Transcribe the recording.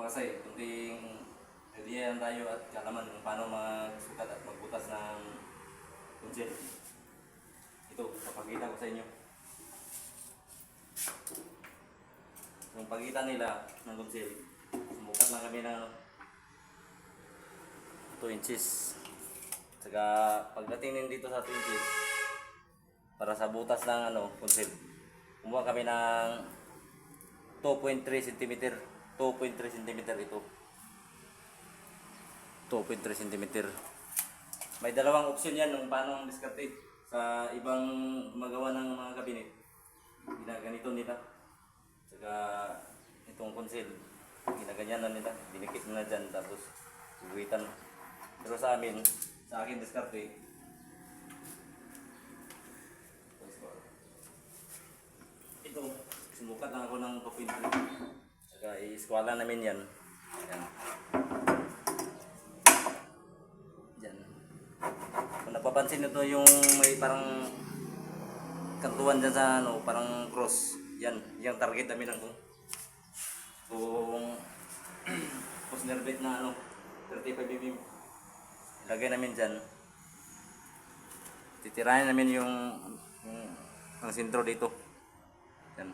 kasi kunting idea lang tayo at kalaman kung paano magsukat at magbutas ng punsil. Ito, papakita ko sa inyo. Yung pagitan nila ng punsil, sumukat lang kami ng 2 inches. Saka pagdating din dito sa 2 inches, para sa butas ng punsil, kumuha kami ng 2.3 cm. 2.3 cm ito. 2.3 cm. May dalawang option yan kung paano ang diskarte. Sa ibang gumagawa ng mga kabinet, ginaganito nila. Saka itong punsil, ginaganyan na nila. Dinikit na dyan tapos guguhitan. Pero sa amin, sa akin diskarte, ito, sumukat lang ako ng 2.3. Saka i-squala namin yan. Yan. Yan. Kung napapansin nyo to yung may parang kantuan dyan sa parang cross. Yan. Yung target namin ng kung post nervate na 35mm. Lagay namin dyan. Titirahin namin yung ang sentro dito. Yan.